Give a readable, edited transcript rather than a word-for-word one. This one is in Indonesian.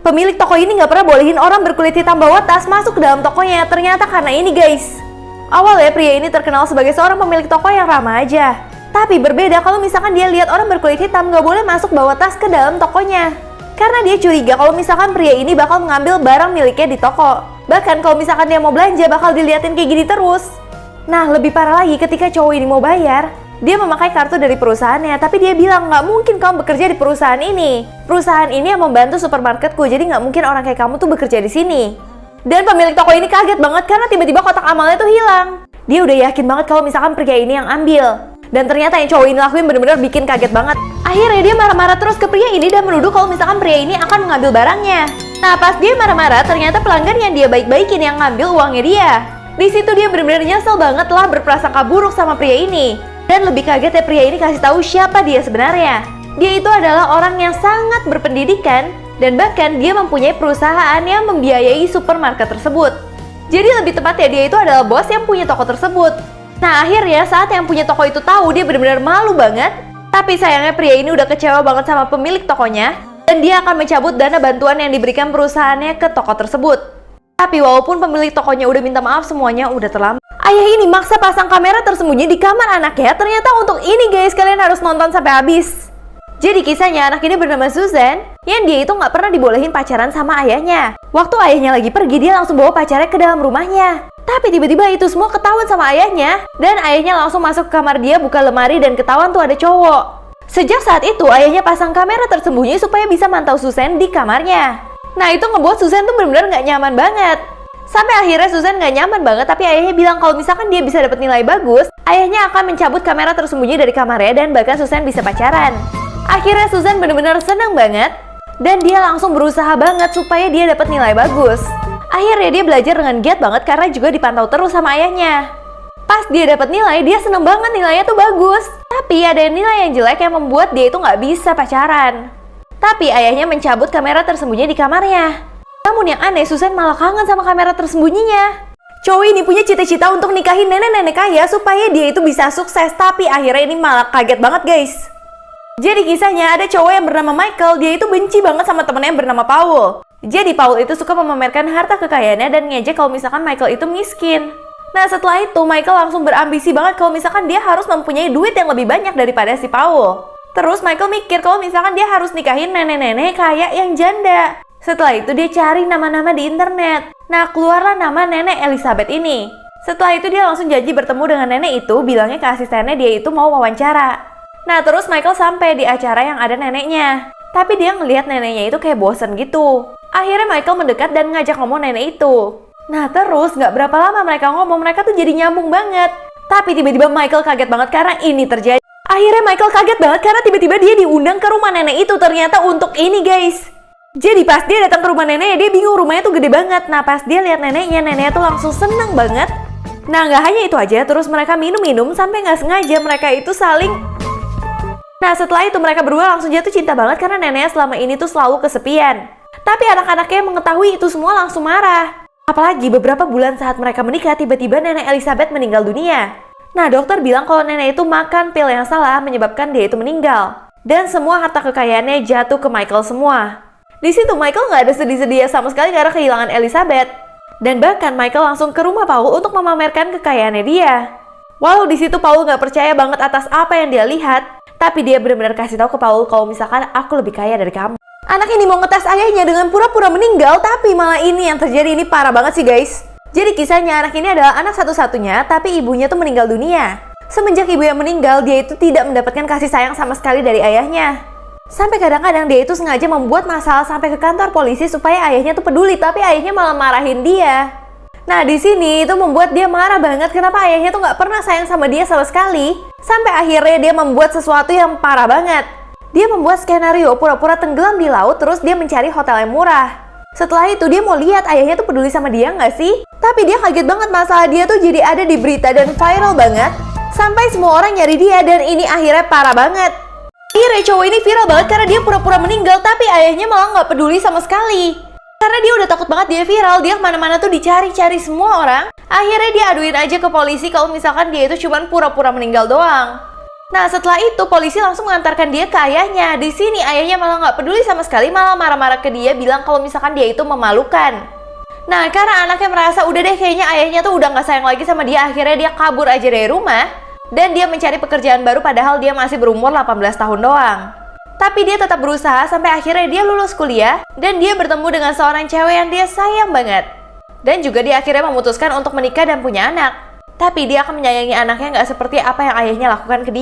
Pemilik toko ini nggak pernah bolehin orang berkulit hitam bawa tas masuk ke dalam tokonya. Ternyata karena ini guys. Awalnya pria ini terkenal sebagai seorang pemilik toko yang ramah aja. Tapi berbeda kalau misalkan dia lihat orang berkulit hitam nggak boleh masuk bawa tas ke dalam tokonya. Karena dia curiga kalau misalkan pria ini bakal mengambil barang miliknya di toko. Bahkan kalau misalkan dia mau belanja bakal diliatin kayak gini terus. Nah, lebih parah lagi ketika cowok ini mau bayar, dia memakai kartu dari perusahaannya, tapi dia bilang nggak mungkin kamu bekerja di perusahaan ini. Perusahaan ini yang membantu supermarketku, jadi nggak mungkin orang kayak kamu tuh bekerja di sini. Dan pemilik toko ini kaget banget karena tiba-tiba kotak amalnya tuh hilang. Dia udah yakin banget kalau misalkan pria ini yang ambil. Dan ternyata yang cowok ini lakuin bener-bener bikin kaget banget. Akhirnya dia marah-marah terus ke pria ini dan menuduh kalau misalkan pria ini akan mengambil barangnya. Nah, pas dia marah-marah, ternyata pelanggan yang dia baik-baikin yang ngambil uangnya dia. Di situ dia bener-bener nyesel banget lah berprasangka buruk sama pria ini. Dan lebih kaget ya pria ini kasih tahu siapa dia sebenarnya. Dia itu adalah orang yang sangat berpendidikan dan bahkan dia mempunyai perusahaan yang membiayai supermarket tersebut. Jadi lebih tepatnya dia itu adalah bos yang punya toko tersebut. Nah, akhirnya saat yang punya toko itu tahu, dia benar-benar malu banget. Tapi sayangnya pria ini udah kecewa banget sama pemilik tokonya dan dia akan mencabut dana bantuan yang diberikan perusahaannya ke toko tersebut. Tapi walaupun pemilik tokonya udah minta maaf, semuanya udah terlambat. Ayah ini maksa pasang kamera tersembunyi di kamar anaknya. Ternyata untuk ini guys, kalian harus nonton sampai habis. Jadi kisahnya anak ini bernama Susan, yang dia itu nggak pernah dibolehin pacaran sama ayahnya. Waktu ayahnya lagi pergi, dia langsung bawa pacarnya ke dalam rumahnya. Tapi tiba-tiba itu semua ketahuan sama ayahnya, dan ayahnya langsung masuk ke kamar dia, buka lemari, dan ketahuan tuh ada cowok. Sejak saat itu, ayahnya pasang kamera tersembunyi supaya bisa mantau Susan di kamarnya. Nah, itu ngebuat Susan tuh benar-benar nggak nyaman banget. Sampai akhirnya Susan nggak nyaman banget, tapi ayahnya bilang kalau misalkan dia bisa dapat nilai bagus, ayahnya akan mencabut kamera tersembunyi dari kamarnya dan bahkan Susan bisa pacaran. Akhirnya Susan benar-benar senang banget, dan dia langsung berusaha banget supaya dia dapat nilai bagus. Akhirnya dia belajar dengan giat banget karena juga dipantau terus sama ayahnya. Pas dia dapat nilai, dia seneng banget nilainya tuh bagus. Tapi ada nilai yang jelek yang membuat dia itu nggak bisa pacaran. Tapi ayahnya mencabut kamera tersembunyi di kamarnya. Namun yang aneh, Susan malah kangen sama kamera tersembunyinya. Cowok ini punya cita-cita untuk nikahin nenek-nenek kaya supaya dia itu bisa sukses. Tapi akhirnya ini malah kaget banget guys. Jadi kisahnya ada cowok yang bernama Michael, dia itu benci banget sama temennya yang bernama Paul. Jadi Paul itu suka memamerkan harta kekayaannya dan ngejek kalau misalkan Michael itu miskin. Nah setelah itu Michael langsung berambisi banget kalau misalkan dia harus mempunyai duit yang lebih banyak daripada si Paul. Terus Michael mikir kalau misalkan dia harus nikahin nenek-nenek kaya yang janda. Setelah itu dia cari nama-nama di internet. Nah keluarlah nama nenek Elizabeth ini. Setelah itu dia langsung janji bertemu dengan nenek itu, bilangnya ke asistennya dia itu mau wawancara. Nah terus Michael sampai di acara yang ada neneknya. Tapi dia ngelihat neneknya itu kayak bosen gitu. Akhirnya Michael mendekat dan ngajak ngomong nenek itu. Nah terus gak berapa lama mereka ngomong, mereka tuh jadi nyambung banget. Tapi tiba-tiba Michael kaget banget karena ini terjadi. Akhirnya Michael kaget banget karena tiba-tiba dia diundang ke rumah nenek itu. Ternyata untuk ini guys. Jadi pas dia datang ke rumah neneknya, dia bingung rumahnya tuh gede banget. Nah pas dia lihat neneknya tuh langsung seneng banget. Nah gak hanya itu aja, terus mereka minum-minum sampai gak sengaja mereka itu saling. Nah setelah itu mereka berdua langsung jatuh cinta banget karena neneknya selama ini tuh selalu kesepian. Tapi anak-anaknya yang mengetahui itu semua langsung marah. Apalagi beberapa bulan saat mereka menikah, tiba-tiba nenek Elizabeth meninggal dunia. Nah dokter bilang kalau nenek itu makan pil yang salah menyebabkan dia itu meninggal. Dan semua harta kekayaannya jatuh ke Michael semua. Di situ Michael nggak ada sedih-sedih sama sekali karena kehilangan Elizabeth. Dan bahkan Michael langsung ke rumah Paul untuk memamerkan kekayaannya dia. Walau di situ Paul nggak percaya banget atas apa yang dia lihat, tapi dia benar-benar kasih tahu ke Paul kalau misalkan aku lebih kaya dari kamu. Anak ini mau ngetes ayahnya dengan pura-pura meninggal, tapi malah ini yang terjadi. Ini parah banget sih guys. Jadi kisahnya anak ini adalah anak satu-satunya, tapi ibunya tuh meninggal dunia. Semenjak ibu yang meninggal, dia itu tidak mendapatkan kasih sayang sama sekali dari ayahnya. Sampai kadang-kadang dia itu sengaja membuat masalah sampai ke kantor polisi supaya ayahnya tuh peduli, tapi ayahnya malah marahin dia. Nah di sini itu membuat dia marah banget kenapa ayahnya tuh nggak pernah sayang sama dia sama sekali. Sampai akhirnya dia membuat sesuatu yang parah banget. Dia membuat skenario pura-pura tenggelam di laut, terus dia mencari hotel yang murah. Setelah itu dia mau lihat ayahnya tuh peduli sama dia nggak sih? Tapi dia kaget banget masalah dia tuh jadi ada di berita dan viral banget. Sampai semua orang nyari dia dan ini akhirnya parah banget. Akhirnya cowok ini viral banget karena dia pura-pura meninggal tapi ayahnya malah nggak peduli sama sekali. Karena dia udah takut banget dia viral, dia kemana-mana tuh dicari-cari semua orang. Akhirnya dia aduin aja ke polisi kalau misalkan dia itu cuma pura-pura meninggal doang. Nah, setelah itu polisi langsung mengantarkan dia ke ayahnya. Di sini ayahnya malah nggak peduli sama sekali, malah marah-marah ke dia, bilang kalau misalkan dia itu memalukan. Nah, karena anaknya merasa udah deh kayaknya ayahnya tuh udah nggak sayang lagi sama dia, akhirnya dia kabur aja dari rumah dan dia mencari pekerjaan baru padahal dia masih berumur 18 tahun doang. Tapi dia tetap berusaha sampai akhirnya dia lulus kuliah dan dia bertemu dengan seorang cewek yang dia sayang banget. Dan juga dia akhirnya memutuskan untuk menikah dan punya anak. Tapi dia akan menyayangi anaknya nggak seperti apa yang ayahnya lakukan ke dia.